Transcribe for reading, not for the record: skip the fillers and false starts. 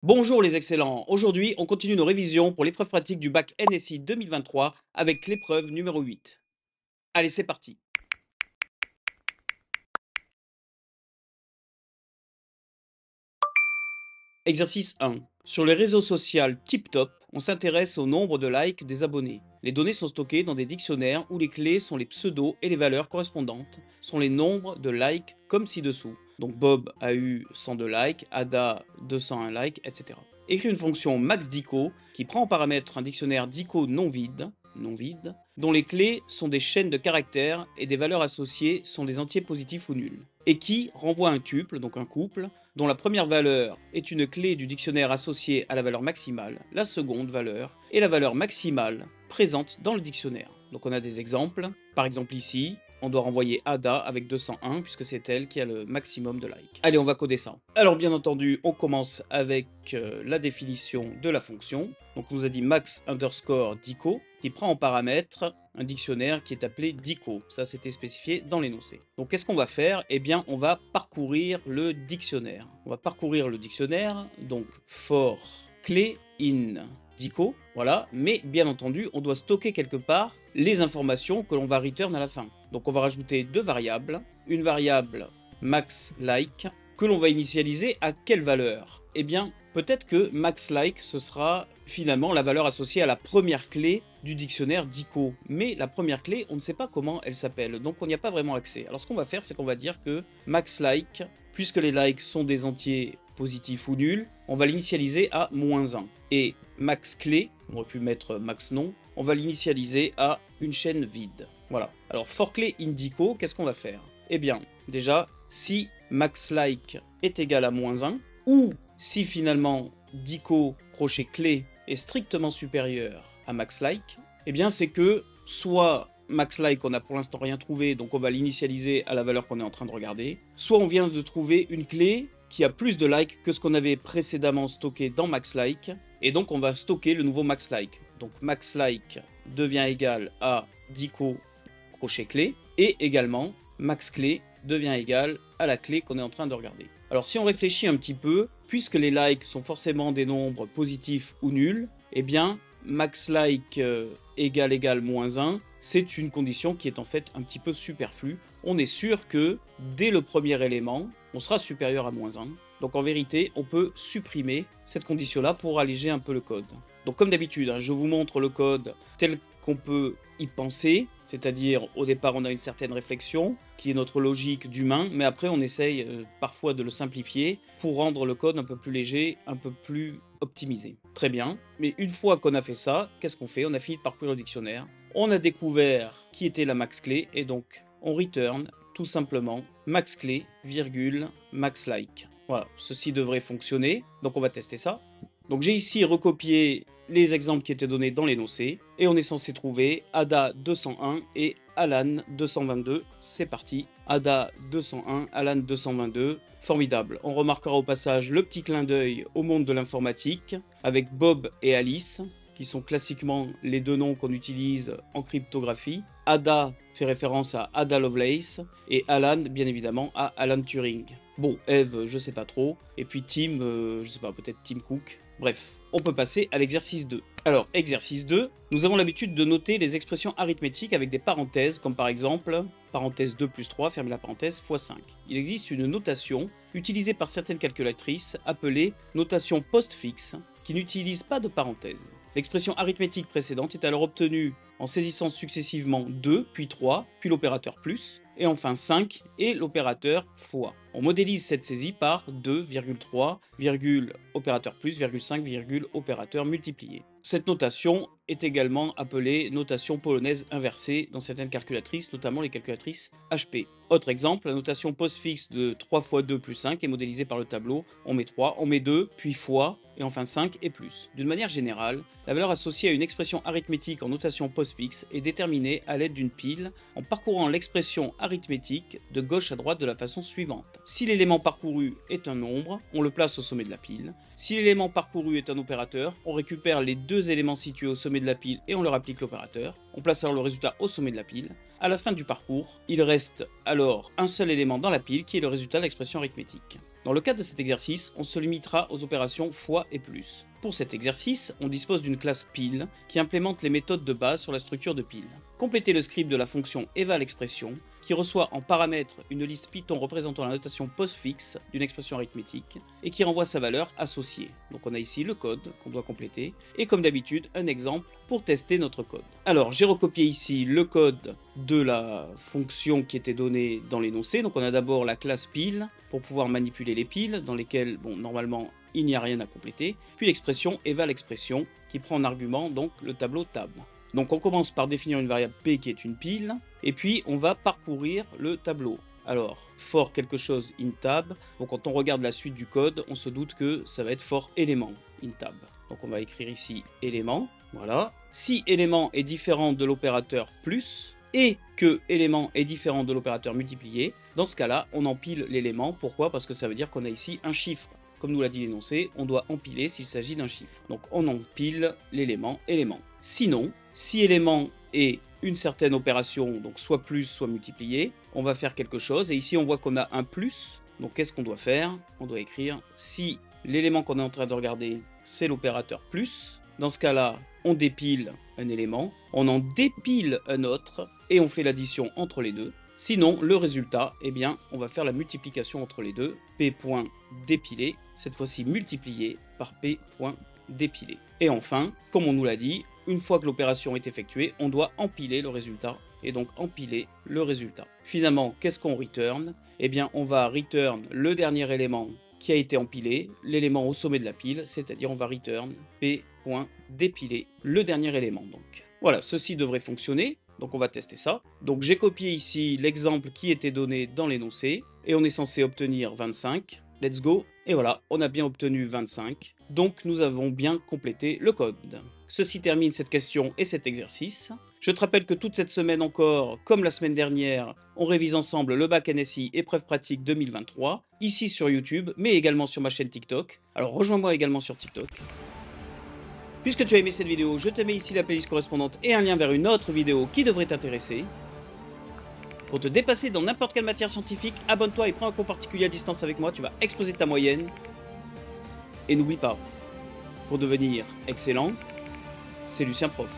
Bonjour les excellents, aujourd'hui on continue nos révisions pour l'épreuve pratique du bac NSI 2023 avec l'épreuve numéro 8. Allez, c'est parti. Exercice 1. Sur les réseaux sociaux TipTop, on s'intéresse au nombre de likes des abonnés. Les données sont stockées dans des dictionnaires où les clés sont les pseudos et les valeurs correspondantes sont les nombres de likes comme ci-dessous. Donc Bob a eu 102 likes, Ada 201 likes, etc. Écrit une fonction maxDico qui prend en paramètre un dictionnaire dico non vide, dont les clés sont des chaînes de caractères et des valeurs associées sont des entiers positifs ou nuls, et qui renvoie un tuple, donc un couple, dont la première valeur est une clé du dictionnaire associée à la valeur maximale, la seconde valeur est la valeur maximale présente dans le dictionnaire. Donc on a des exemples, par exemple ici, on doit renvoyer Ada avec 201 puisque c'est elle qui a le maximum de likes. Allez, on va coder ça. Alors bien entendu, on commence avec la définition de la fonction. Donc on nous a dit max underscore dico qui prend en paramètre un dictionnaire qui est appelé dico. Ça c'était spécifié dans l'énoncé. Donc qu'est-ce qu'on va faire? Eh bien on va parcourir le dictionnaire. On va parcourir le dictionnaire, donc for clé in dico, voilà, mais bien entendu on doit stocker quelque part les informations que l'on va return à la fin. Donc on va rajouter deux variables, une variable maxLike que l'on va initialiser à quelle valeur? Eh bien peut-être que maxLike ce sera finalement la valeur associée à la première clé du dictionnaire dico, mais la première clé on ne sait pas comment elle s'appelle, donc on n'y a pas vraiment accès. Alors ce qu'on va faire c'est qu'on va dire que maxLike, puisque les likes sont des entiers positifs ou nuls, on va l'initialiser à -1. Et max clé, on aurait pu mettre max nom, on va l'initialiser à une chaîne vide. Voilà. Alors for clé indico, qu'est-ce qu'on va faire? Eh bien, déjà, si maxLike est égal à -1, ou si finalement dico crochet clé est strictement supérieur à maxLike, eh bien c'est que soit maxLike on n'a pour l'instant rien trouvé, donc on va l'initialiser à la valeur qu'on est en train de regarder, soit on vient de trouver une clé qui a plus de likes que ce qu'on avait précédemment stocké dans maxLike, et donc on va stocker le nouveau maxLike. Donc maxLike devient égal à dico crochet clé, et également maxClé devient égal à la clé qu'on est en train de regarder. Alors si on réfléchit un petit peu, puisque les likes sont forcément des nombres positifs ou nuls, eh bien maxLike égale -1, c'est une condition qui est en fait un petit peu superflue. On est sûr que dès le premier élément, on sera supérieur à -1. Donc en vérité, on peut supprimer cette condition-là pour alléger un peu le code. Donc comme d'habitude, je vous montre le code tel qu'on peut y penser, c'est-à-dire au départ on a une certaine réflexion, qui est notre logique d'humain, mais après on essaye parfois de le simplifier pour rendre le code un peu plus léger, un peu plus optimisé. Très bien, mais une fois qu'on a fait ça, qu'est-ce qu'on fait? On a fini de parcourir le dictionnaire, on a découvert qui était la max clé, et donc on return tout simplement max clé, virgule, max like. Voilà, ceci devrait fonctionner, donc on va tester ça. Donc j'ai ici recopié les exemples qui étaient donnés dans l'énoncé, et on est censé trouver Ada 201 et Alan 222. C'est parti, Ada 201, Alan 222, formidable. On remarquera au passage le petit clin d'œil au monde de l'informatique, avec Bob et Alice, qui sont classiquement les deux noms qu'on utilise en cryptographie. Ada fait référence à Ada Lovelace, et Alan, bien évidemment, à Alan Turing. Bon, Eve, je sais pas trop, et puis Tim, je sais pas, peut-être Tim Cook. Bref, on peut passer à l'exercice 2. Alors, exercice 2, nous avons l'habitude de noter les expressions arithmétiques avec des parenthèses, comme par exemple, parenthèse 2 plus 3, fermez la parenthèse, fois 5. Il existe une notation, utilisée par certaines calculatrices, appelée notation postfixe, qui n'utilise pas de parenthèse. L'expression arithmétique précédente est alors obtenue en saisissant successivement 2, puis 3, puis l'opérateur plus, et enfin 5 et l'opérateur fois. On modélise cette saisie par 2, 3, opérateur plus, 5, opérateur multiplié. Cette notation est également appelée notation polonaise inversée dans certaines calculatrices, notamment les calculatrices HP. Autre exemple, la notation postfixe de 3 fois 2 plus 5 est modélisée par le tableau. On met 3, on met 2, puis fois, et enfin 5 et plus. D'une manière générale, la valeur associée à une expression arithmétique en notation postfixe est déterminée à l'aide d'une pile en parcourant l'expression arithmétique de gauche à droite de la façon suivante. Si l'élément parcouru est un nombre, on le place au sommet de la pile. Si l'élément parcouru est un opérateur, on récupère les deux éléments situés au sommet de la pile et on leur applique l'opérateur. On place alors le résultat au sommet de la pile. À la fin du parcours, il reste alors un seul élément dans la pile qui est le résultat de l'expression arithmétique. Dans le cadre de cet exercice, on se limitera aux opérations fois et plus. Pour cet exercice, on dispose d'une classe pile qui implémente les méthodes de base sur la structure de pile. Complétez le script de la fonction eval_expression qui reçoit en paramètre une liste Python représentant la notation postfixe d'une expression arithmétique et qui renvoie sa valeur associée. Donc on a ici le code qu'on doit compléter et comme d'habitude un exemple pour tester notre code. Alors j'ai recopié ici le code de la fonction qui était donnée dans l'énoncé. Donc on a d'abord la classe pile pour pouvoir manipuler les piles dans lesquelles normalement il n'y a rien à compléter, puis l'expression eval_expression qui prend en argument donc le tableau tab. Donc on commence par définir une variable p qui est une pile, et puis on va parcourir le tableau. Alors, for quelque chose in tab, donc quand on regarde la suite du code, on se doute que ça va être for élément in tab. Donc on va écrire ici élément, voilà. Si élément est différent de l'opérateur plus, et que élément est différent de l'opérateur multiplié, dans ce cas-là, on empile l'élément. Pourquoi? Parce que ça veut dire qu'on a ici un chiffre. Comme nous l'a dit l'énoncé, on doit empiler s'il s'agit d'un chiffre. Donc on empile l'élément élément. Sinon, si élément est une certaine opération, donc soit plus, soit multiplié, on va faire quelque chose. Et ici, on voit qu'on a un plus. Donc qu'est-ce qu'on doit faire? On doit écrire si l'élément qu'on est en train de regarder, c'est l'opérateur plus. Dans ce cas-là, on dépile un élément, on en dépile un autre, et on fait l'addition entre les deux. Sinon, le résultat, eh bien, on va faire la multiplication entre les deux, p.dépilé, cette fois-ci multiplié par p.dépilé. Et enfin, comme on nous l'a dit, une fois que l'opération est effectuée, on doit empiler le résultat, et donc empiler le résultat. Finalement, qu'est-ce qu'on return? Eh bien, on va return le dernier élément qui a été empilé, l'élément au sommet de la pile, c'est-à-dire on va return p.dépilé, le dernier élément donc. Voilà, ceci devrait fonctionner. Donc on va tester ça. Donc j'ai copié ici l'exemple qui était donné dans l'énoncé et on est censé obtenir 25. Let's go. Et voilà, on a bien obtenu 25. Donc nous avons bien complété le code. Ceci termine cette question et cet exercice. Je te rappelle que toute cette semaine encore, comme la semaine dernière, on révise ensemble le bac NSI épreuve pratique 2023, ici sur YouTube, mais également sur ma chaîne TikTok. Alors rejoins-moi également sur TikTok. Puisque tu as aimé cette vidéo, je te mets ici la playlist correspondante et un lien vers une autre vidéo qui devrait t'intéresser. Pour te dépasser dans n'importe quelle matière scientifique, abonne-toi et prends un cours particulier à distance avec moi, tu vas exploser ta moyenne. Et n'oublie pas, pour devenir excellent, c'est Lucien Prof.